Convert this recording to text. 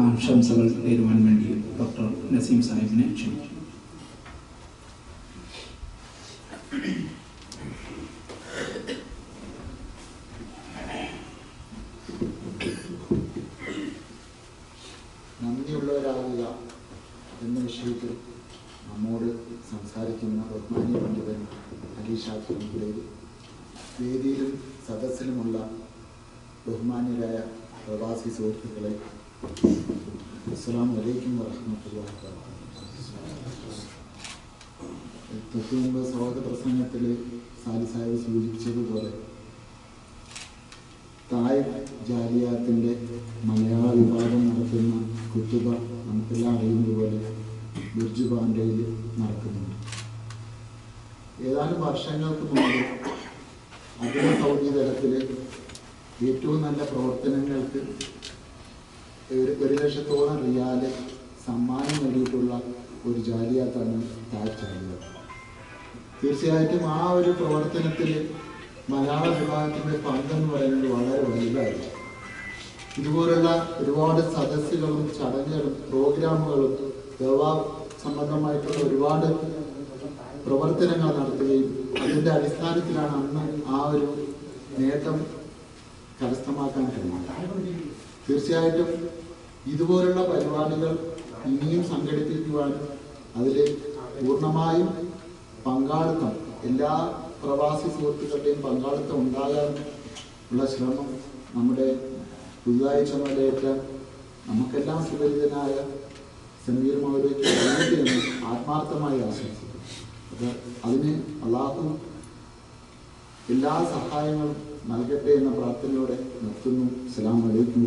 ആശംസകൾ നേരുവാൻ വേണ്ടി ഡോക്ടർ നസീം സാഹിബിനെ ക്ഷണിക്കുന്നു. നന്ദിയുള്ളവരാകുക എന്ന വിഷയത്തിൽ നമ്മോട് സംസാരിക്കുന്ന ബഹുമാന്യ പണ്ഡിതൻ അലീഷാഖിയുടെ വേദിയിലും സദസ്സിലുമുള്ള ബഹുമാന്യരായ പ്രവാസി സുഹൃത്തുക്കളെ, അസ്സലാമു അലൈക്കും വറഹ്മത്തുള്ളാഹി വബറകാതുഹു. തൊട്ടുമുമ്പ് സ്വാഗത പ്രസംഗത്തിൽ സാലി സാഹിബ് സൂചിപ്പിച്ചതുപോലെ തായ് ജാലിയാത്തിൻ്റെ മലയാള വിഭാഗം നടത്തുന്ന കുത്തുബ നമുക്കെല്ലാം അറിയുന്നതുപോലെ ബിർജു ബാൻഡയിൽ നടക്കുന്നുണ്ട്. ഏതാനും വർഷങ്ങൾക്ക് മുമ്പ് അഖില സൗദി തലത്തിൽ ഏറ്റവും നല്ല പ്രവർത്തനങ്ങൾക്ക് 1,00,000 റിയാല് സമ്മാനം നൽകിയിട്ടുള്ള ഒരു ജാലിയാത്താണ് തായ് ജാലിയാത്ത്. തീർച്ചയായിട്ടും ആ ഒരു പ്രവർത്തനത്തിൽ മലയാള വിഭാഗത്തിൻ്റെ പങ്കെന്ന് പറയുന്നത് വളരെ വലുതായിരുന്നു. ഇതുപോലുള്ള ഒരുപാട് സദസ്സുകളും ചടങ്ങുകളും പ്രോഗ്രാമുകളും ദവാ സംബന്ധമായിട്ടുള്ള ഒരുപാട് പ്രവർത്തനങ്ങൾ നടത്തുകയും അതിൻ്റെ അടിസ്ഥാനത്തിലാണ് അന്ന് ആ ഒരു നേട്ടം കരസ്ഥമാക്കാൻ കഴിയുന്നത്. തീർച്ചയായിട്ടും ഇതുപോലുള്ള പരിപാടികൾ ഇനിയും സംഘടിപ്പിക്കുവാനും അതിൽ പൂർണ്ണമായും പങ്കാളിത്തം, എല്ലാ പ്രവാസി സുഹൃത്തുക്കളുടെയും പങ്കാളിത്തം ഉണ്ടാകാൻ ഉള്ള ശ്രമം നമ്മുടെ പുതുതായി ചുമതലയേറ്റ നമുക്കെല്ലാം സുപരിചിതനായ സമീർ മൗലവിക്ക് വേണ്ടിയെന്ന് ആത്മാർത്ഥമായി ആശംസിക്കുന്നു. അതിന് അള്ളാഹു എല്ലാ സഹായങ്ങളും നൽകട്ടെ എന്ന പ്രാർത്ഥനയോടെ നിർത്തുന്നു. അസ്സലാമു അലൈക്കും.